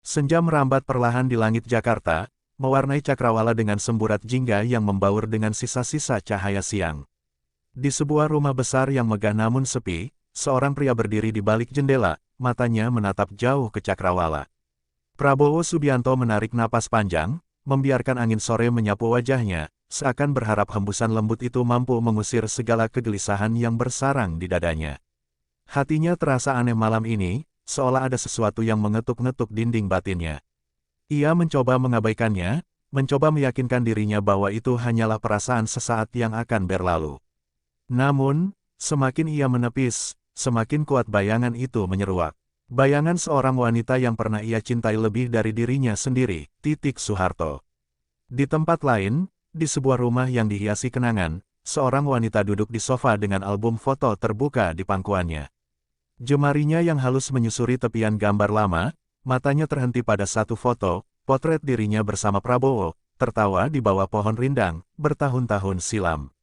Senja merambat perlahan di langit Jakarta, mewarnai cakrawala dengan semburat jingga yang membaur dengan sisa-sisa cahaya siang. Di sebuah rumah besar yang megah namun sepi, seorang pria berdiri di balik jendela, matanya menatap jauh ke cakrawala. Prabowo Subianto menarik napas panjang, membiarkan angin sore menyapu wajahnya, seakan berharap hembusan lembut itu mampu mengusir segala kegelisahan yang bersarang di dadanya. Hatinya terasa aneh malam ini, seolah ada sesuatu yang mengetuk-ngetuk dinding batinnya. Ia mencoba mengabaikannya, mencoba meyakinkan dirinya bahwa itu hanyalah perasaan sesaat yang akan berlalu. Namun, semakin ia menepis, semakin kuat bayangan itu menyeruak. Bayangan seorang wanita yang pernah ia cintai lebih dari dirinya sendiri, Titik Soeharto. Di tempat lain, di sebuah rumah yang dihiasi kenangan, seorang wanita duduk di sofa dengan album foto terbuka di pangkuannya. Jemarinya yang halus menyusuri tepian gambar lama, matanya terhenti pada satu foto, potret dirinya bersama Prabowo, tertawa di bawah pohon rindang, bertahun-tahun silam.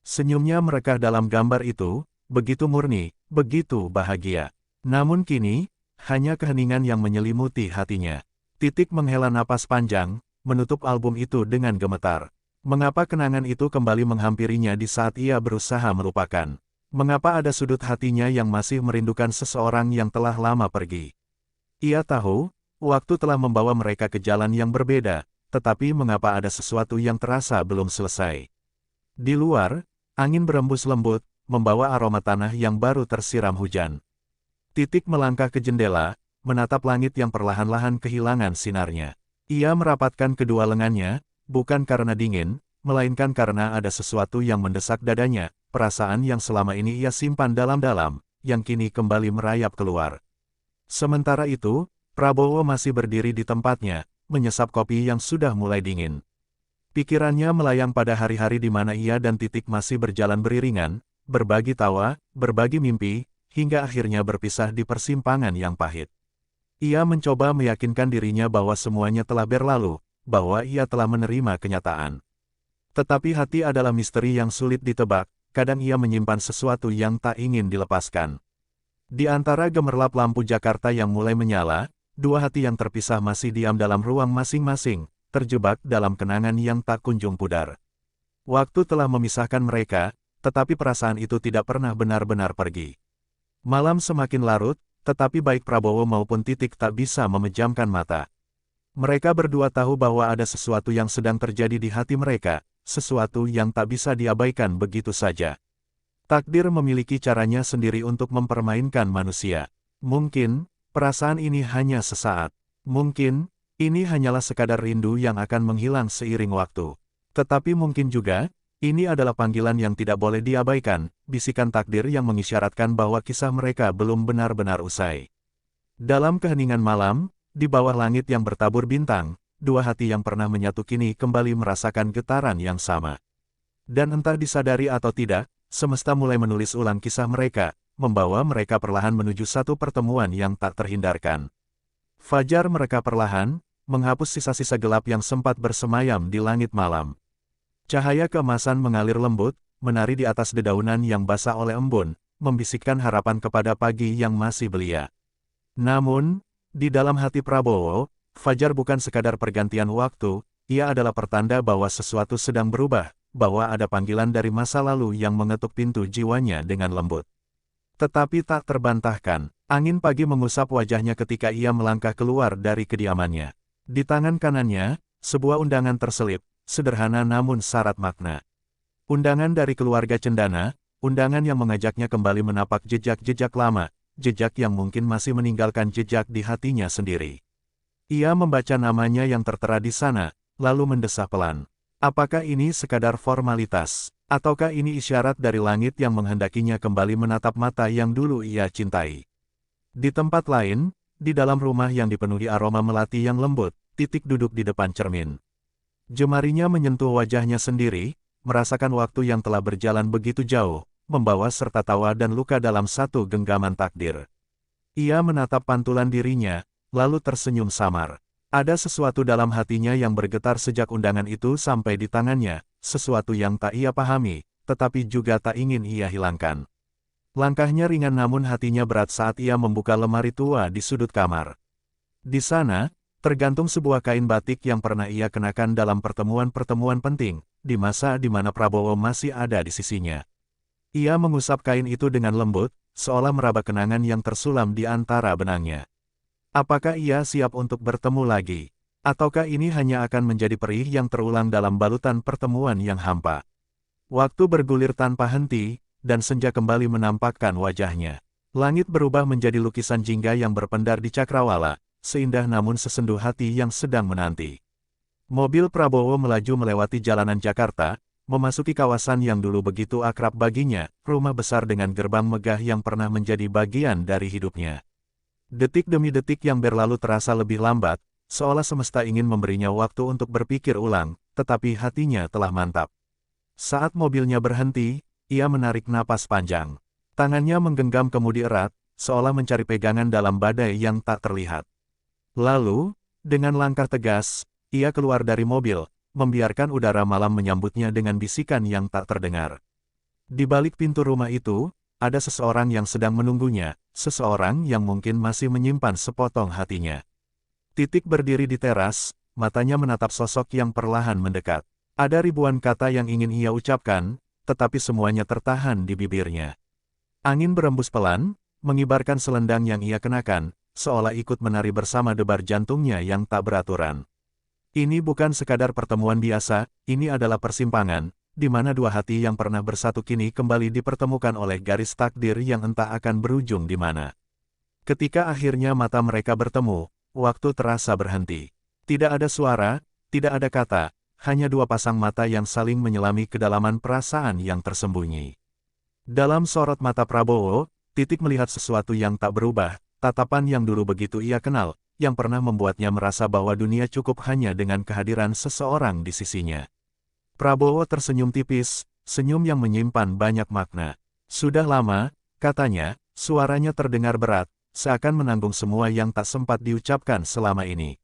Senyumnya merekah dalam gambar itu, begitu murni, begitu bahagia. Namun kini, hanya keheningan yang menyelimuti hatinya. Titik menghela napas panjang, menutup album itu dengan gemetar. Mengapa kenangan itu kembali menghampirinya di saat ia berusaha melupakan? Mengapa ada sudut hatinya yang masih merindukan seseorang yang telah lama pergi? Ia tahu, waktu telah membawa mereka ke jalan yang berbeda, tetapi mengapa ada sesuatu yang terasa belum selesai? Di luar, angin berembus lembut, membawa aroma tanah yang baru tersiram hujan. Titik melangkah ke jendela, menatap langit yang perlahan-lahan kehilangan sinarnya. Ia merapatkan kedua lengannya, bukan karena dingin, melainkan karena ada sesuatu yang mendesak dadanya, perasaan yang selama ini ia simpan dalam-dalam, yang kini kembali merayap keluar. Sementara itu, Prabowo masih berdiri di tempatnya, menyesap kopi yang sudah mulai dingin. Pikirannya melayang pada hari-hari di mana ia dan Titik masih berjalan beriringan, berbagi tawa, berbagi mimpi, hingga akhirnya berpisah di persimpangan yang pahit. Ia mencoba meyakinkan dirinya bahwa semuanya telah berlalu, bahwa ia telah menerima kenyataan. Tetapi hati adalah misteri yang sulit ditebak, kadang ia menyimpan sesuatu yang tak ingin dilepaskan. Di antara gemerlap lampu Jakarta yang mulai menyala, dua hati yang terpisah masih diam dalam ruang masing-masing, terjebak dalam kenangan yang tak kunjung pudar. Waktu telah memisahkan mereka, tetapi perasaan itu tidak pernah benar-benar pergi. Malam semakin larut, tetapi baik Prabowo maupun Titik tak bisa memejamkan mata. Mereka berdua tahu bahwa ada sesuatu yang sedang terjadi di hati mereka, sesuatu yang tak bisa diabaikan begitu saja. Takdir memiliki caranya sendiri untuk mempermainkan manusia. Mungkin, perasaan ini hanya sesaat. Mungkin, ini hanyalah sekadar rindu yang akan menghilang seiring waktu. Tetapi mungkin juga, ini adalah panggilan yang tidak boleh diabaikan, bisikan takdir yang mengisyaratkan bahwa kisah mereka belum benar-benar usai. Dalam keheningan malam, di bawah langit yang bertabur bintang, dua hati yang pernah menyatu kini kembali merasakan getaran yang sama. Dan entah disadari atau tidak, semesta mulai menulis ulang kisah mereka, membawa mereka perlahan menuju satu pertemuan yang tak terhindarkan. Fajar mereka perlahan, menghapus sisa-sisa gelap yang sempat bersemayam di langit malam. Cahaya keemasan mengalir lembut, menari di atas dedaunan yang basah oleh embun, membisikkan harapan kepada pagi yang masih belia. Namun, di dalam hati Prabowo, fajar bukan sekadar pergantian waktu, ia adalah pertanda bahwa sesuatu sedang berubah, bahwa ada panggilan dari masa lalu yang mengetuk pintu jiwanya dengan lembut. Tetapi tak terbantahkan, angin pagi mengusap wajahnya ketika ia melangkah keluar dari kediamannya. Di tangan kanannya, sebuah undangan terselip, sederhana namun syarat makna. Undangan dari keluarga Cendana, undangan yang mengajaknya kembali menapak jejak-jejak lama, jejak yang mungkin masih meninggalkan jejak di hatinya sendiri. Ia membaca namanya yang tertera di sana, lalu mendesah pelan. Apakah ini sekadar formalitas, ataukah ini isyarat dari langit yang menghendakinya kembali menatap mata yang dulu ia cintai? Di tempat lain, di dalam rumah yang dipenuhi aroma melati yang lembut, Titik duduk di depan cermin. Jemarinya menyentuh wajahnya sendiri, merasakan waktu yang telah berjalan begitu jauh, membawa serta tawa dan luka dalam satu genggaman takdir. Ia menatap pantulan dirinya, lalu tersenyum samar. Ada sesuatu dalam hatinya yang bergetar sejak undangan itu sampai di tangannya, sesuatu yang tak ia pahami, tetapi juga tak ingin ia hilangkan. Langkahnya ringan namun hatinya berat saat ia membuka lemari tua di sudut kamar. Di sana, Tergantung sebuah kain batik yang pernah ia kenakan dalam pertemuan-pertemuan penting, di masa di mana Prabowo masih ada di sisinya. Ia mengusap kain itu dengan lembut, seolah meraba kenangan yang tersulam di antara benangnya. Apakah ia siap untuk bertemu lagi? Ataukah ini hanya akan menjadi perih yang terulang dalam balutan pertemuan yang hampa? Waktu bergulir tanpa henti, dan senja kembali menampakkan wajahnya. Langit berubah menjadi lukisan jingga yang berpendar di cakrawala, seindah namun sesenduh hati yang sedang menanti. Mobil Prabowo melaju melewati jalanan Jakarta, memasuki kawasan yang dulu begitu akrab baginya, rumah besar dengan gerbang megah yang pernah menjadi bagian dari hidupnya. Detik demi detik yang berlalu terasa lebih lambat, seolah semesta ingin memberinya waktu untuk berpikir ulang, tetapi hatinya telah mantap. Saat mobilnya berhenti, ia menarik napas panjang. Tangannya menggenggam kemudi erat, seolah mencari pegangan dalam badai yang tak terlihat. Lalu, dengan langkah tegas, ia keluar dari mobil, membiarkan udara malam menyambutnya dengan bisikan yang tak terdengar. Di balik pintu rumah itu, ada seseorang yang sedang menunggunya, seseorang yang mungkin masih menyimpan sepotong hatinya. Titik berdiri di teras, matanya menatap sosok yang perlahan mendekat. Ada ribuan kata yang ingin ia ucapkan, tetapi semuanya tertahan di bibirnya. Angin berembus pelan, mengibarkan selendang yang ia kenakan, seolah ikut menari bersama debar jantungnya yang tak beraturan. Ini bukan sekadar pertemuan biasa, ini adalah persimpangan, di mana dua hati yang pernah bersatu kini kembali dipertemukan oleh garis takdir yang entah akan berujung di mana. Ketika akhirnya mata mereka bertemu, waktu terasa berhenti. Tidak ada suara, tidak ada kata, hanya dua pasang mata yang saling menyelami kedalaman perasaan yang tersembunyi. Dalam sorot mata Prabowo, Titik melihat sesuatu yang tak berubah, tatapan yang dulu begitu ia kenal, yang pernah membuatnya merasa bahwa dunia cukup hanya dengan kehadiran seseorang di sisinya. Prabowo tersenyum tipis, senyum yang menyimpan banyak makna. Sudah lama, katanya, suaranya terdengar berat, seakan menanggung semua yang tak sempat diucapkan selama ini.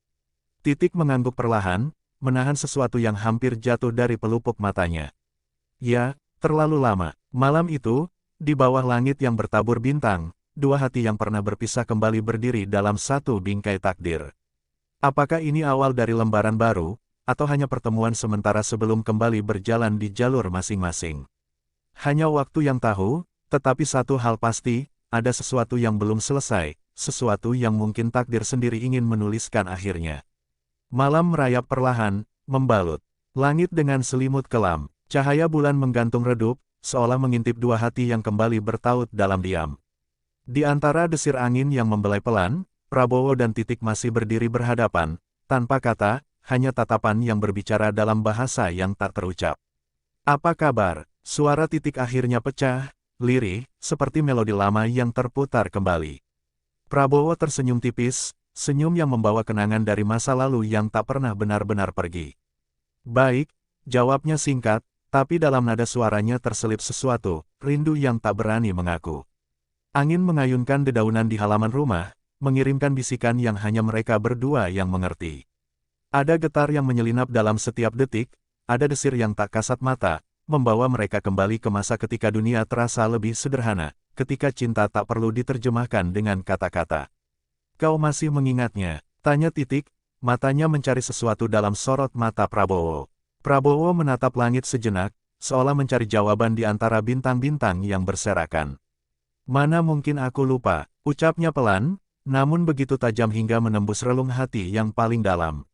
Titik mengangguk perlahan, menahan sesuatu yang hampir jatuh dari pelupuk matanya. Ya, terlalu lama. Malam itu, di bawah langit yang bertabur bintang, dua hati yang pernah berpisah kembali berdiri dalam satu bingkai takdir. Apakah ini awal dari lembaran baru, atau hanya pertemuan sementara sebelum kembali berjalan di jalur masing-masing? Hanya waktu yang tahu, tetapi satu hal pasti, ada sesuatu yang belum selesai, sesuatu yang mungkin takdir sendiri ingin menuliskan akhirnya. Malam merayap perlahan, membalut langit dengan selimut kelam, cahaya bulan menggantung redup, seolah mengintip dua hati yang kembali bertaut dalam diam. Di antara desir angin yang membelai pelan, Prabowo dan Titik masih berdiri berhadapan, tanpa kata, hanya tatapan yang berbicara dalam bahasa yang tak terucap. "Apa kabar?" Suara Titik akhirnya pecah, lirih, seperti melodi lama yang terputar kembali. Prabowo tersenyum tipis, senyum yang membawa kenangan dari masa lalu yang tak pernah benar-benar pergi. "Baik," jawabnya singkat, tapi dalam nada suaranya terselip sesuatu, rindu yang tak berani mengaku. Angin mengayunkan dedaunan di halaman rumah, mengirimkan bisikan yang hanya mereka berdua yang mengerti. Ada getar yang menyelinap dalam setiap detik, ada desir yang tak kasat mata, membawa mereka kembali ke masa ketika dunia terasa lebih sederhana, ketika cinta tak perlu diterjemahkan dengan kata-kata. "Kau masih mengingatnya?" tanya Titik, matanya mencari sesuatu dalam sorot mata Prabowo. Prabowo menatap langit sejenak, seolah mencari jawaban di antara bintang-bintang yang berserakan. "Mana mungkin aku lupa," ucapnya pelan, namun begitu tajam hingga menembus relung hati yang paling dalam.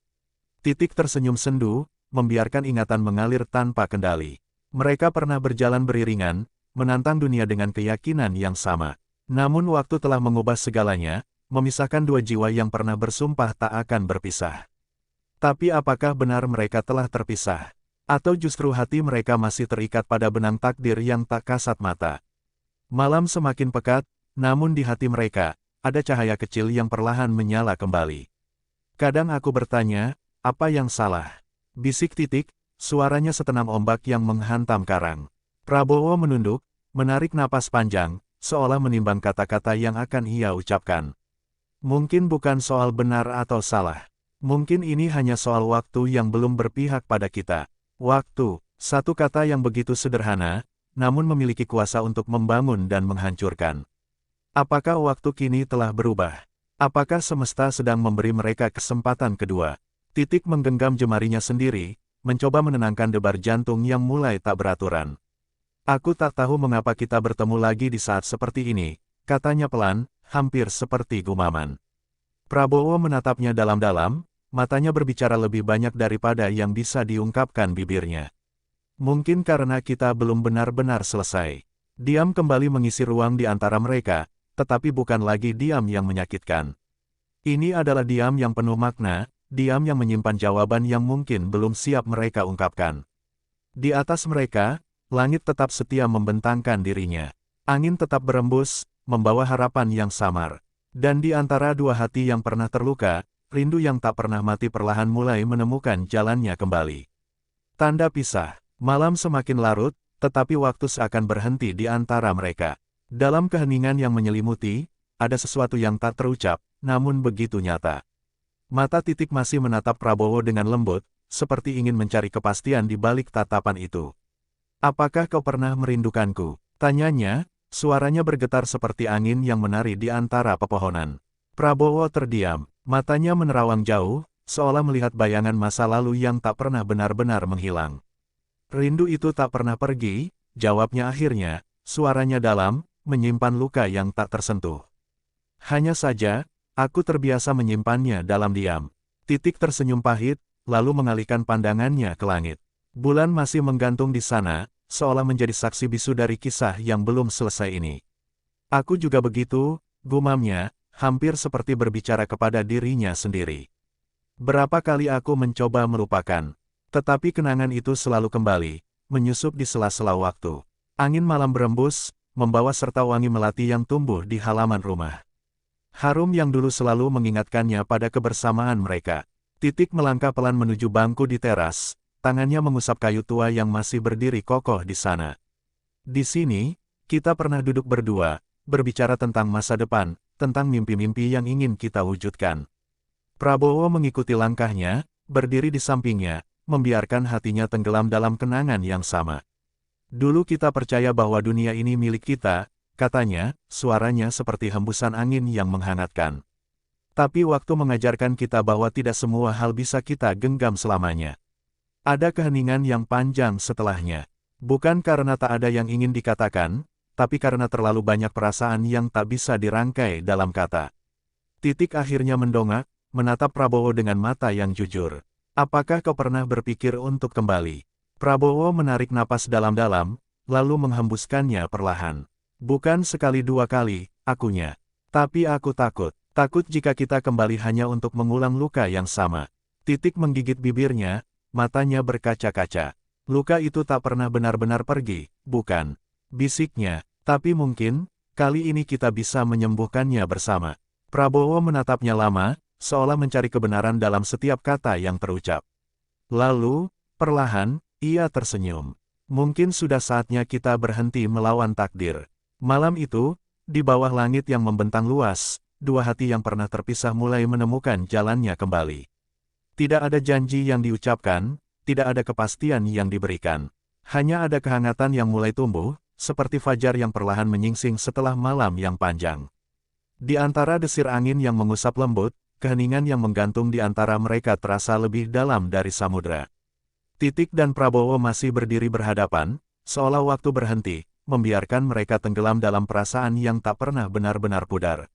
Titik tersenyum sendu, membiarkan ingatan mengalir tanpa kendali. Mereka pernah berjalan beriringan, menantang dunia dengan keyakinan yang sama. Namun waktu telah mengubah segalanya, memisahkan dua jiwa yang pernah bersumpah tak akan berpisah. Tapi apakah benar mereka telah terpisah? Atau justru hati mereka masih terikat pada benang takdir yang tak kasat mata? Malam semakin pekat, namun di hati mereka, ada cahaya kecil yang perlahan menyala kembali. "Kadang aku bertanya, apa yang salah?" bisik Titik, suaranya setenang ombak yang menghantam karang. Prabowo menunduk, menarik napas panjang, seolah menimbang kata-kata yang akan ia ucapkan. "Mungkin bukan soal benar atau salah. Mungkin ini hanya soal waktu yang belum berpihak pada kita." Waktu, satu kata yang begitu sederhana, namun memiliki kuasa untuk membangun dan menghancurkan. Apakah waktu kini telah berubah? Apakah semesta sedang memberi mereka kesempatan kedua? Titik menggenggam jemarinya sendiri, mencoba menenangkan debar jantung yang mulai tak beraturan. Aku tak tahu mengapa kita bertemu lagi di saat seperti ini, katanya pelan, hampir seperti gumaman. Prabowo menatapnya dalam-dalam, matanya berbicara lebih banyak daripada yang bisa diungkapkan bibirnya. Mungkin karena kita belum benar-benar selesai. Diam kembali mengisi ruang di antara mereka, tetapi bukan lagi diam yang menyakitkan. Ini adalah diam yang penuh makna, diam yang menyimpan jawaban yang mungkin belum siap mereka ungkapkan. Di atas mereka, langit tetap setia membentangkan dirinya. Angin tetap berembus, membawa harapan yang samar. Dan di antara dua hati yang pernah terluka, rindu yang tak pernah mati perlahan mulai menemukan jalannya kembali. Tanda pisah. Malam semakin larut, tetapi waktu seakan berhenti di antara mereka. Dalam keheningan yang menyelimuti, ada sesuatu yang tak terucap, namun begitu nyata. Mata Titik masih menatap Prabowo dengan lembut, seperti ingin mencari kepastian di balik tatapan itu. "Apakah kau pernah merindukanku?" tanyanya, suaranya bergetar seperti angin yang menari di antara pepohonan. Prabowo terdiam, matanya menerawang jauh, seolah melihat bayangan masa lalu yang tak pernah benar-benar menghilang. "Rindu itu tak pernah pergi," jawabnya akhirnya, suaranya dalam, menyimpan luka yang tak tersentuh. "Hanya saja, aku terbiasa menyimpannya dalam diam." Titik tersenyum pahit, lalu mengalihkan pandangannya ke langit. Bulan masih menggantung di sana, seolah menjadi saksi bisu dari kisah yang belum selesai ini. "Aku juga begitu," gumamnya, hampir seperti berbicara kepada dirinya sendiri. "Berapa kali aku mencoba melupakan, tetapi kenangan itu selalu kembali, menyusup di sela-sela waktu." Angin malam berembus, membawa serta wangi melati yang tumbuh di halaman rumah. Harum yang dulu selalu mengingatkannya pada kebersamaan mereka. Titik melangkah pelan menuju bangku di teras, tangannya mengusap kayu tua yang masih berdiri kokoh di sana. "Di sini, kita pernah duduk berdua, berbicara tentang masa depan, tentang mimpi-mimpi yang ingin kita wujudkan." Prabowo mengikuti langkahnya, berdiri di sampingnya, membiarkan hatinya tenggelam dalam kenangan yang sama. "Dulu kita percaya bahwa dunia ini milik kita," katanya, suaranya seperti hembusan angin yang menghangatkan. "Tapi waktu mengajarkan kita bahwa tidak semua hal bisa kita genggam selamanya. Ada keheningan yang panjang setelahnya. Bukan karena tak ada yang ingin dikatakan, tapi karena terlalu banyak perasaan yang tak bisa dirangkai dalam kata." Titik akhirnya mendongak, menatap Prabowo dengan mata yang jujur. "Apakah kau pernah berpikir untuk kembali?" Prabowo menarik napas dalam-dalam, lalu menghembuskannya perlahan. "Bukan sekali dua kali, akunya. Tapi aku takut. Takut jika kita kembali hanya untuk mengulang luka yang sama." Titik menggigit bibirnya, matanya berkaca-kaca. "Luka itu tak pernah benar-benar pergi, bukan?" bisiknya. "Tapi mungkin, kali ini kita bisa menyembuhkannya bersama." Prabowo menatapnya lama, seolah mencari kebenaran dalam setiap kata yang terucap. Lalu, perlahan, ia tersenyum. "Mungkin sudah saatnya kita berhenti melawan takdir." Malam itu, di bawah langit yang membentang luas, dua hati yang pernah terpisah mulai menemukan jalannya kembali. Tidak ada janji yang diucapkan, tidak ada kepastian yang diberikan. Hanya ada kehangatan yang mulai tumbuh, seperti fajar yang perlahan menyingsing setelah malam yang panjang. Di antara desir angin yang mengusap lembut, keheningan yang menggantung di antara mereka terasa lebih dalam dari samudra. Titik dan Prabowo masih berdiri berhadapan, seolah waktu berhenti, membiarkan mereka tenggelam dalam perasaan yang tak pernah benar-benar pudar.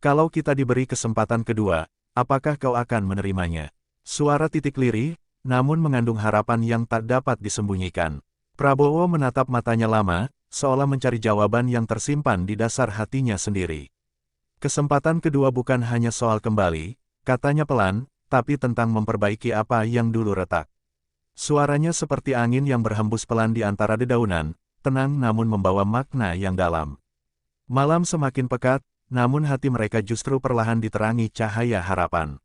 "Kalau kita diberi kesempatan kedua, apakah kau akan menerimanya?" Suara Titik lirih, namun mengandung harapan yang tak dapat disembunyikan. Prabowo menatap matanya lama, seolah mencari jawaban yang tersimpan di dasar hatinya sendiri. "Kesempatan kedua bukan hanya soal kembali," katanya pelan, "tapi tentang memperbaiki apa yang dulu retak." Suaranya seperti angin yang berhembus pelan di antara dedaunan, tenang namun membawa makna yang dalam. Malam semakin pekat, namun hati mereka justru perlahan diterangi cahaya harapan.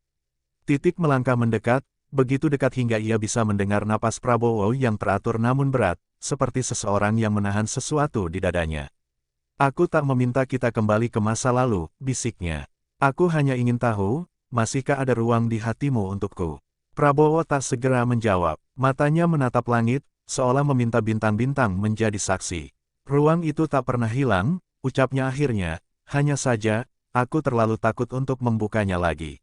Titik melangkah mendekat, begitu dekat hingga ia bisa mendengar napas Prabowo yang teratur namun berat, seperti seseorang yang menahan sesuatu di dadanya. "Aku tak meminta kita kembali ke masa lalu," bisiknya. "Aku hanya ingin tahu, masihkah ada ruang di hatimu untukku?" Prabowo tak segera menjawab. Matanya menatap langit, seolah meminta bintang-bintang menjadi saksi. "Ruang itu tak pernah hilang," ucapnya akhirnya, "hanya saja, aku terlalu takut untuk membukanya lagi.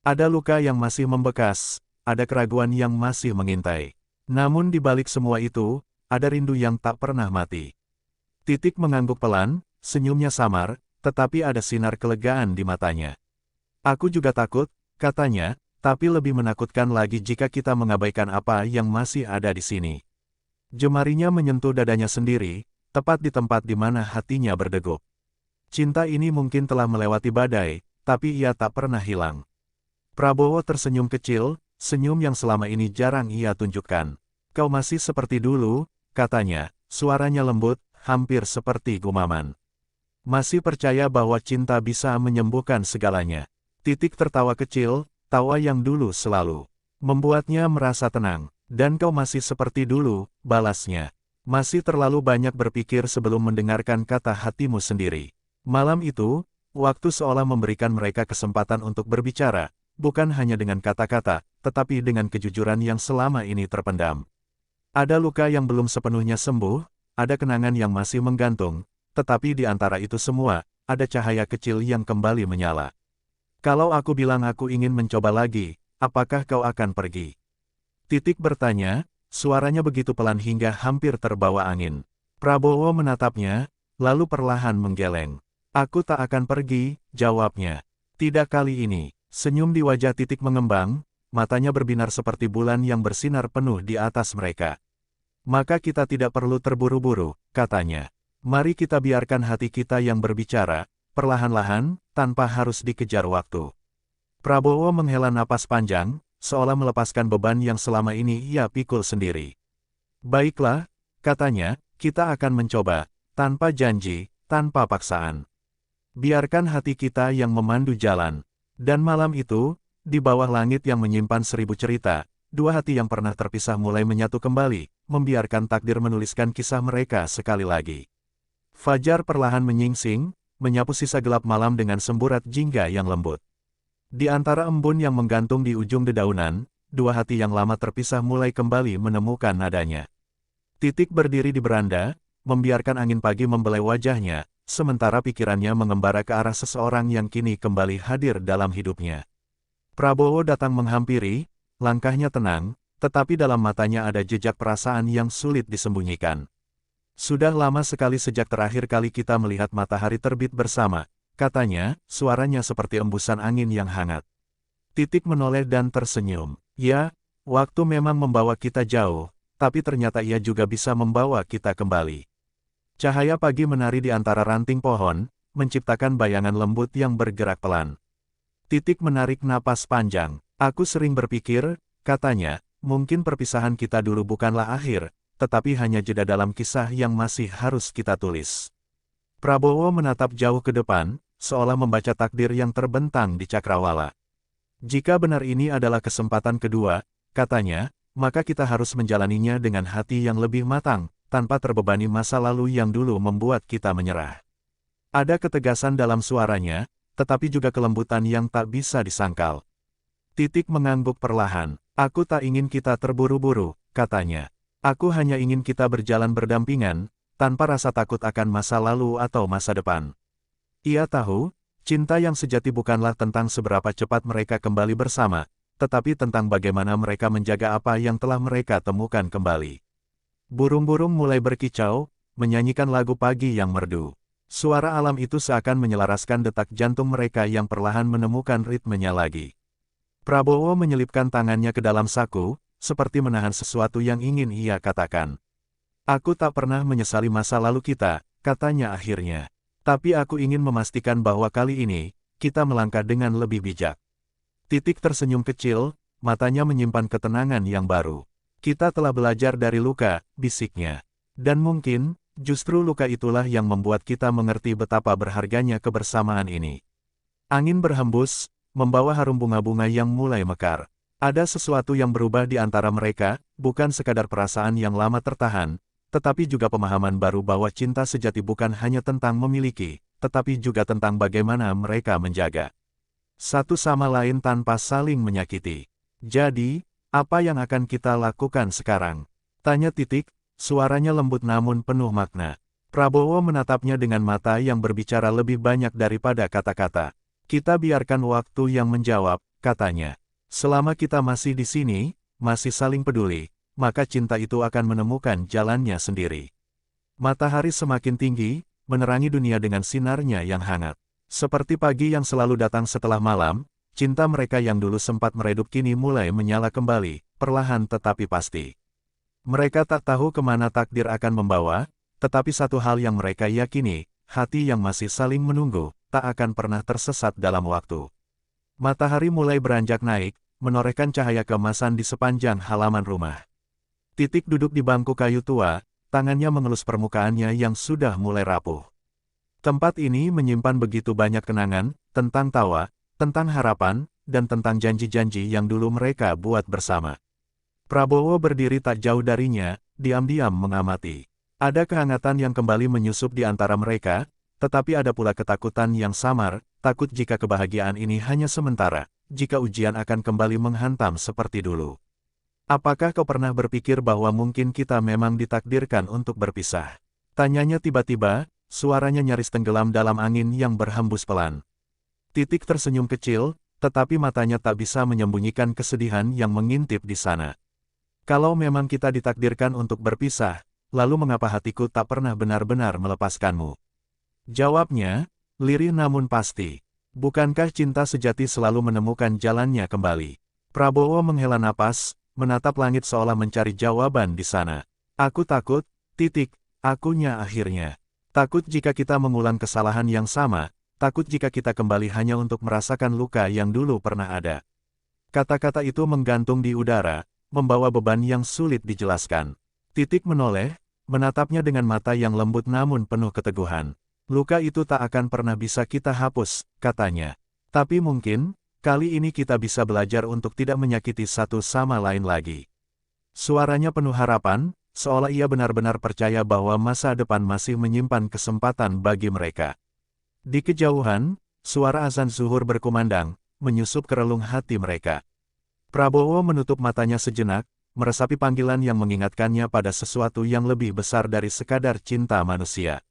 Ada luka yang masih membekas, ada keraguan yang masih mengintai. Namun di balik semua itu, ada rindu yang tak pernah mati. Titik mengangguk pelan, senyumnya samar, tetapi ada sinar kelegaan di matanya. Aku juga takut, katanya, tapi lebih menakutkan lagi jika kita mengabaikan apa yang masih ada di sini. Jemarinya menyentuh dadanya sendiri, tepat di tempat di mana hatinya berdegup. Cinta ini mungkin telah melewati badai, tapi ia tak pernah hilang. Prabowo tersenyum kecil, senyum yang selama ini jarang ia tunjukkan. Kau masih seperti dulu, katanya, suaranya lembut, hampir seperti gumaman. Masih percaya bahwa cinta bisa menyembuhkan segalanya. Titik tertawa kecil, tawa yang dulu selalu membuatnya merasa tenang. Dan kau masih seperti dulu, balasnya. Masih terlalu banyak berpikir sebelum mendengarkan kata hatimu sendiri. Malam itu, waktu seolah memberikan mereka kesempatan untuk berbicara, bukan hanya dengan kata-kata, tetapi dengan kejujuran yang selama ini terpendam. Ada luka yang belum sepenuhnya sembuh, ada kenangan yang masih menggantung, tetapi di antara itu semua, ada cahaya kecil yang kembali menyala. Kalau aku bilang aku ingin mencoba lagi, apakah kau akan pergi? Titik bertanya, suaranya begitu pelan hingga hampir terbawa angin. Prabowo menatapnya, lalu perlahan menggeleng. Aku tak akan pergi, jawabnya. Tidak kali ini. Senyum di wajah Titik mengembang, matanya berbinar seperti bulan yang bersinar penuh di atas mereka. Maka kita tidak perlu terburu-buru, katanya. Mari kita biarkan hati kita yang berbicara, perlahan-lahan, tanpa harus dikejar waktu. Prabowo menghela napas panjang, seolah melepaskan beban yang selama ini ia pikul sendiri. Baiklah, katanya, kita akan mencoba, tanpa janji, tanpa paksaan. Biarkan hati kita yang memandu jalan. Dan malam itu, di bawah langit yang menyimpan 1000 cerita, dua hati yang pernah terpisah mulai menyatu kembali, membiarkan takdir menuliskan kisah mereka sekali lagi. Fajar perlahan menyingsing, menyapu sisa gelap malam dengan semburat jingga yang lembut. Di antara embun yang menggantung di ujung dedaunan, dua hati yang lama terpisah mulai kembali menemukan nadanya. Titik berdiri di beranda, membiarkan angin pagi membelai wajahnya, sementara pikirannya mengembara ke arah seseorang yang kini kembali hadir dalam hidupnya. Prabowo datang menghampiri, langkahnya tenang, tetapi dalam matanya ada jejak perasaan yang sulit disembunyikan. Sudah lama sekali sejak terakhir kali kita melihat matahari terbit bersama, katanya, suaranya seperti embusan angin yang hangat. Titik menoleh dan tersenyum. Ya, waktu memang membawa kita jauh, tapi ternyata ia juga bisa membawa kita kembali. Cahaya pagi menari di antara ranting pohon, menciptakan bayangan lembut yang bergerak pelan. Titik menarik napas panjang. Aku sering berpikir, katanya, mungkin perpisahan kita dulu bukanlah akhir, tetapi hanya jeda dalam kisah yang masih harus kita tulis. Prabowo menatap jauh ke depan, seolah membaca takdir yang terbentang di cakrawala. Jika benar ini adalah kesempatan kedua, katanya, maka kita harus menjalaninya dengan hati yang lebih matang, tanpa terbebani masa lalu yang dulu membuat kita menyerah. Ada ketegasan dalam suaranya, tetapi juga kelembutan yang tak bisa disangkal. Titik mengangguk perlahan. Aku tak ingin kita terburu-buru, katanya. Aku hanya ingin kita berjalan berdampingan, tanpa rasa takut akan masa lalu atau masa depan. Ia tahu, cinta yang sejati bukanlah tentang seberapa cepat mereka kembali bersama, tetapi tentang bagaimana mereka menjaga apa yang telah mereka temukan kembali. Burung-burung mulai berkicau, menyanyikan lagu pagi yang merdu. Suara alam itu seakan menyelaraskan detak jantung mereka yang perlahan menemukan ritmenya lagi. Prabowo menyelipkan tangannya ke dalam saku, seperti menahan sesuatu yang ingin ia katakan. Aku tak pernah menyesali masa lalu kita, katanya akhirnya. Tapi aku ingin memastikan bahwa kali ini, kita melangkah dengan lebih bijak. Titik tersenyum kecil, matanya menyimpan ketenangan yang baru. Kita telah belajar dari luka, bisiknya. Dan mungkin, justru luka itulah yang membuat kita mengerti betapa berharganya kebersamaan ini. Angin berhembus, membawa harum bunga-bunga yang mulai mekar. Ada sesuatu yang berubah di antara mereka, bukan sekadar perasaan yang lama tertahan, tetapi juga pemahaman baru bahwa cinta sejati bukan hanya tentang memiliki, tetapi juga tentang bagaimana mereka menjaga satu sama lain tanpa saling menyakiti. Jadi, apa yang akan kita lakukan sekarang? Tanya Titik, suaranya lembut namun penuh makna. Prabowo menatapnya dengan mata yang berbicara lebih banyak daripada kata-kata. Kita biarkan waktu yang menjawab, katanya. Selama kita masih di sini, masih saling peduli, maka cinta itu akan menemukan jalannya sendiri. Matahari semakin tinggi, menerangi dunia dengan sinarnya yang hangat. Seperti pagi yang selalu datang setelah malam, cinta mereka yang dulu sempat meredup kini mulai menyala kembali, perlahan tetapi pasti. Mereka tak tahu kemana takdir akan membawa, tetapi satu hal yang mereka yakini, hati yang masih saling menunggu, tak akan pernah tersesat dalam waktu. Matahari mulai beranjak naik, menorehkan cahaya keemasan di sepanjang halaman rumah. Titik duduk di bangku kayu tua, tangannya mengelus permukaannya yang sudah mulai rapuh. Tempat ini menyimpan begitu banyak kenangan, tentang tawa, tentang harapan, dan tentang janji-janji yang dulu mereka buat bersama. Prabowo berdiri tak jauh darinya, diam-diam mengamati. Ada kehangatan yang kembali menyusup di antara mereka, tetapi ada pula ketakutan yang samar, takut jika kebahagiaan ini hanya sementara, jika ujian akan kembali menghantam seperti dulu. Apakah kau pernah berpikir bahwa mungkin kita memang ditakdirkan untuk berpisah? Tanyanya tiba-tiba, suaranya nyaris tenggelam dalam angin yang berhembus pelan. Titik tersenyum kecil, tetapi matanya tak bisa menyembunyikan kesedihan yang mengintip di sana. Kalau memang kita ditakdirkan untuk berpisah, lalu mengapa hatiku tak pernah benar-benar melepaskanmu? Jawabnya, lirih namun pasti. Bukankah cinta sejati selalu menemukan jalannya kembali? Prabowo menghela napas, menatap langit seolah mencari jawaban di sana. Aku takut, titik, akunya akhirnya. Takut jika kita mengulang kesalahan yang sama, takut jika kita kembali hanya untuk merasakan luka yang dulu pernah ada. Kata-kata itu menggantung di udara, membawa beban yang sulit dijelaskan. Titik menoleh, menatapnya dengan mata yang lembut namun penuh keteguhan. Luka itu tak akan pernah bisa kita hapus, katanya. Tapi mungkin, kali ini kita bisa belajar untuk tidak menyakiti satu sama lain lagi. Suaranya penuh harapan, seolah ia benar-benar percaya bahwa masa depan masih menyimpan kesempatan bagi mereka. Di kejauhan, suara azan zuhur berkumandang, menyusup ke relung hati mereka. Prabowo menutup matanya sejenak, meresapi panggilan yang mengingatkannya pada sesuatu yang lebih besar dari sekadar cinta manusia.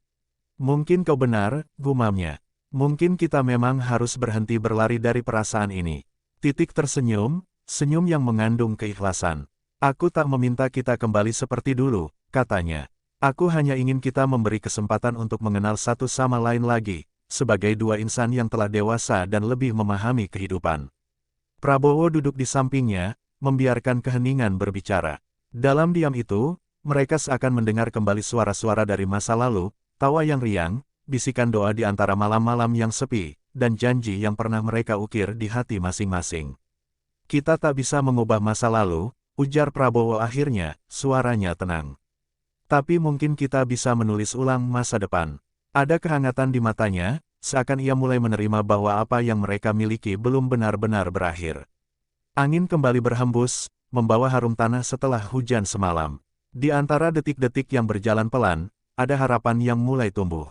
Mungkin kau benar, gumamnya. Mungkin kita memang harus berhenti berlari dari perasaan ini. Titik tersenyum, senyum yang mengandung keikhlasan. Aku tak meminta kita kembali seperti dulu, katanya. Aku hanya ingin kita memberi kesempatan untuk mengenal satu sama lain lagi, sebagai dua insan yang telah dewasa dan lebih memahami kehidupan. Prabowo duduk di sampingnya, membiarkan keheningan berbicara. Dalam diam itu, mereka seakan mendengar kembali suara-suara dari masa lalu, tawa yang riang, bisikan doa di antara malam-malam yang sepi, dan janji yang pernah mereka ukir di hati masing-masing. Kita tak bisa mengubah masa lalu, ujar Prabowo akhirnya, suaranya tenang. Tapi mungkin kita bisa menulis ulang masa depan. Ada kehangatan di matanya, seakan ia mulai menerima bahwa apa yang mereka miliki belum benar-benar berakhir. Angin kembali berhembus, membawa harum tanah setelah hujan semalam. Di antara detik-detik yang berjalan pelan, ada harapan yang mulai tumbuh.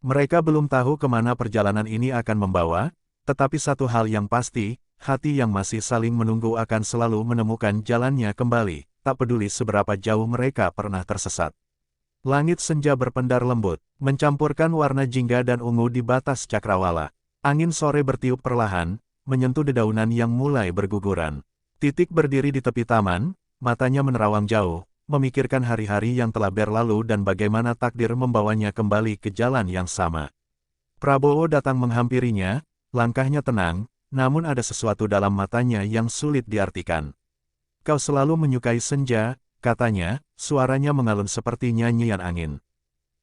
Mereka belum tahu kemana perjalanan ini akan membawa, tetapi satu hal yang pasti, hati yang masih saling menunggu akan selalu menemukan jalannya kembali, tak peduli seberapa jauh mereka pernah tersesat. Langit senja berpendar lembut, mencampurkan warna jingga dan ungu di batas cakrawala. Angin sore bertiup perlahan, menyentuh dedaunan yang mulai berguguran. Titik berdiri di tepi taman, matanya menerawang jauh, memikirkan hari-hari yang telah berlalu dan bagaimana takdir membawanya kembali ke jalan yang sama. Prabowo datang menghampirinya, langkahnya tenang, namun ada sesuatu dalam matanya yang sulit diartikan. Kau selalu menyukai senja, katanya, suaranya mengalun seperti nyanyian angin.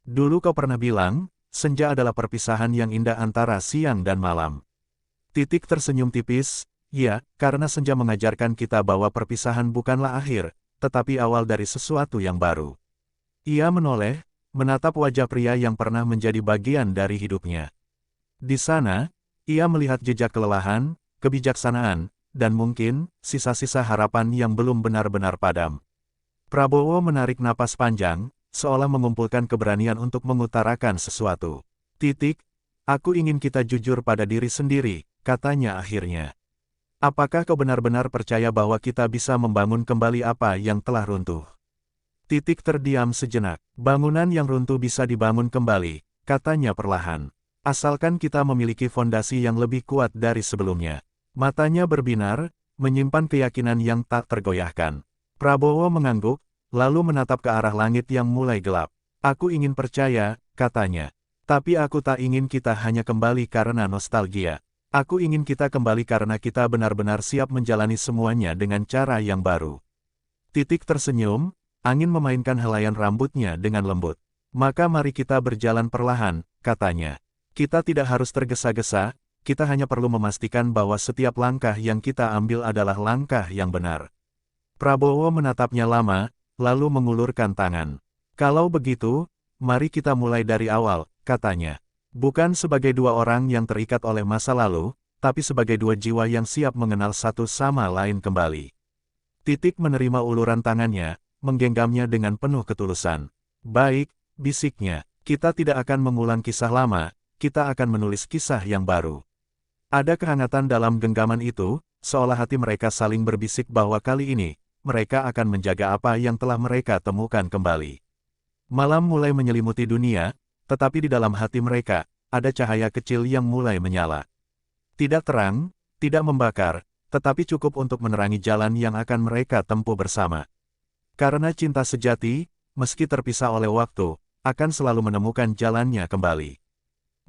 Dulu kau pernah bilang, senja adalah perpisahan yang indah antara siang dan malam. Titik tersenyum tipis, ya, karena senja mengajarkan kita bahwa perpisahan bukanlah akhir, tetapi awal dari sesuatu yang baru. Ia menoleh, menatap wajah pria yang pernah menjadi bagian dari hidupnya. Di sana, ia melihat jejak kelelahan, kebijaksanaan, dan mungkin, sisa-sisa harapan yang belum benar-benar padam. Prabowo menarik napas panjang, seolah mengumpulkan keberanian untuk mengutarakan sesuatu. Titik, aku ingin kita jujur pada diri sendiri, katanya akhirnya. Apakah kau benar-benar percaya bahwa kita bisa membangun kembali apa yang telah runtuh? Titik terdiam sejenak. Bangunan yang runtuh bisa dibangun kembali, katanya perlahan. Asalkan kita memiliki fondasi yang lebih kuat dari sebelumnya. Matanya berbinar, menyimpan keyakinan yang tak tergoyahkan. Prabowo mengangguk, lalu menatap ke arah langit yang mulai gelap. Aku ingin percaya, katanya. Tapi aku tak ingin kita hanya kembali karena nostalgia. Aku ingin kita kembali karena kita benar-benar siap menjalani semuanya dengan cara yang baru. Titik tersenyum, angin memainkan helaian rambutnya dengan lembut. Maka mari kita berjalan perlahan, katanya. Kita tidak harus tergesa-gesa, kita hanya perlu memastikan bahwa setiap langkah yang kita ambil adalah langkah yang benar. Prabowo menatapnya lama, lalu mengulurkan tangan. Kalau begitu, mari kita mulai dari awal, katanya. Bukan sebagai dua orang yang terikat oleh masa lalu, tapi sebagai dua jiwa yang siap mengenal satu sama lain kembali. Titik menerima uluran tangannya, menggenggamnya dengan penuh ketulusan. Baik, bisiknya, kita tidak akan mengulang kisah lama, kita akan menulis kisah yang baru. Ada kehangatan dalam genggaman itu, seolah hati mereka saling berbisik bahwa kali ini, mereka akan menjaga apa yang telah mereka temukan kembali. Malam mulai menyelimuti dunia, tetapi di dalam hati mereka, ada cahaya kecil yang mulai menyala. Tidak terang, tidak membakar, tetapi cukup untuk menerangi jalan yang akan mereka tempuh bersama. Karena cinta sejati, meski terpisah oleh waktu, akan selalu menemukan jalannya kembali.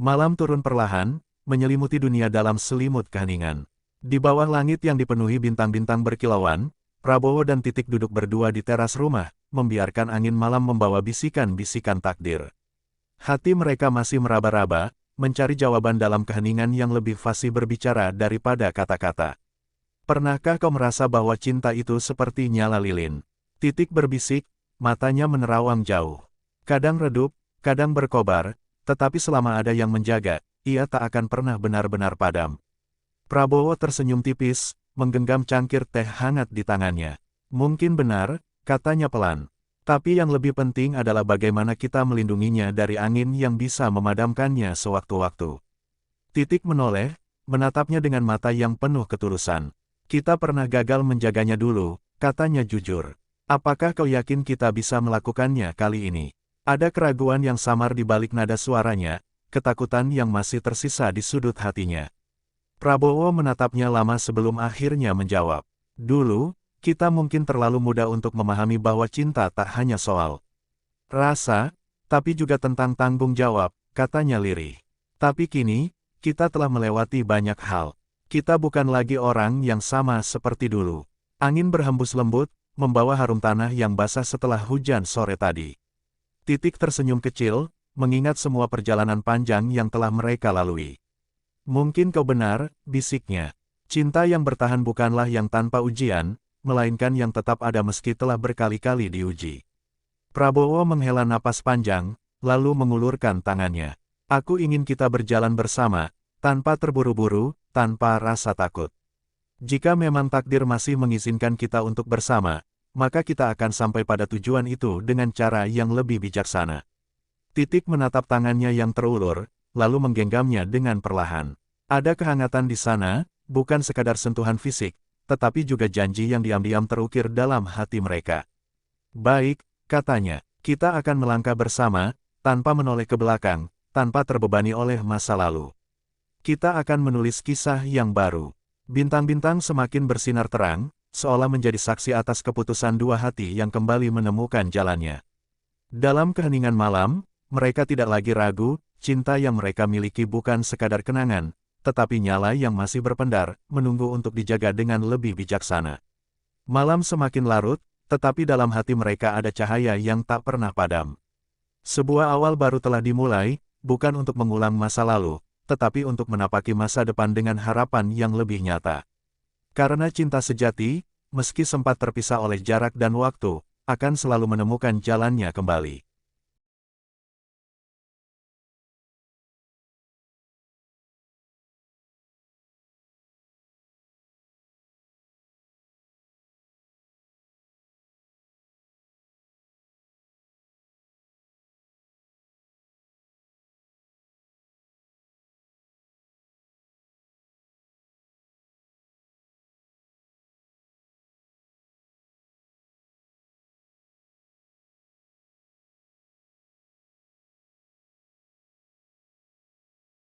Malam turun perlahan, menyelimuti dunia dalam selimut keheningan. Di bawah langit yang dipenuhi bintang-bintang berkilauan, Prabowo dan Titik duduk berdua di teras rumah, membiarkan angin malam membawa bisikan-bisikan takdir. Hati mereka masih meraba-raba, mencari jawaban dalam keheningan yang lebih fasih berbicara daripada kata-kata. Pernahkah kau merasa bahwa cinta itu seperti nyala lilin? Titik berbisik, matanya menerawang jauh. Kadang redup, kadang berkobar, tetapi selama ada yang menjaga, ia tak akan pernah benar-benar padam. Prabowo tersenyum tipis, menggenggam cangkir teh hangat di tangannya. Mungkin benar, katanya pelan. Tapi yang lebih penting adalah bagaimana kita melindunginya dari angin yang bisa memadamkannya sewaktu-waktu. Titik menoleh, menatapnya dengan mata yang penuh ketulusan. Kita pernah gagal menjaganya dulu, katanya jujur. Apakah kau yakin kita bisa melakukannya kali ini? Ada keraguan yang samar di balik nada suaranya, ketakutan yang masih tersisa di sudut hatinya. Prabowo menatapnya lama sebelum akhirnya menjawab. Dulu, kita mungkin terlalu muda untuk memahami bahwa cinta tak hanya soal rasa, tapi juga tentang tanggung jawab, katanya lirih. Tapi kini, kita telah melewati banyak hal. Kita bukan lagi orang yang sama seperti dulu. Angin berhembus lembut, membawa harum tanah yang basah setelah hujan sore tadi. Titik tersenyum kecil, mengingat semua perjalanan panjang yang telah mereka lalui. Mungkin kau benar, bisiknya. Cinta yang bertahan bukanlah yang tanpa ujian, melainkan yang tetap ada meski telah berkali-kali diuji. Prabowo menghela napas panjang, lalu mengulurkan tangannya. Aku ingin kita berjalan bersama, tanpa terburu-buru, tanpa rasa takut. Jika memang takdir masih mengizinkan kita untuk bersama, maka kita akan sampai pada tujuan itu dengan cara yang lebih bijaksana. Titik menatap tangannya yang terulur, lalu menggenggamnya dengan perlahan. Ada kehangatan di sana, bukan sekadar sentuhan fisik, tetapi juga janji yang diam-diam terukir dalam hati mereka. Baik, katanya, kita akan melangkah bersama, tanpa menoleh ke belakang, tanpa terbebani oleh masa lalu. Kita akan menulis kisah yang baru. Bintang-bintang semakin bersinar terang, seolah menjadi saksi atas keputusan dua hati yang kembali menemukan jalannya. Dalam keheningan malam, mereka tidak lagi ragu, cinta yang mereka miliki bukan sekadar kenangan, tetapi nyala yang masih berpendar, menunggu untuk dijaga dengan lebih bijaksana. Malam semakin larut, tetapi dalam hati mereka ada cahaya yang tak pernah padam. Sebuah awal baru telah dimulai, bukan untuk mengulang masa lalu, tetapi untuk menapaki masa depan dengan harapan yang lebih nyata. Karena cinta sejati, meski sempat terpisah oleh jarak dan waktu, akan selalu menemukan jalannya kembali.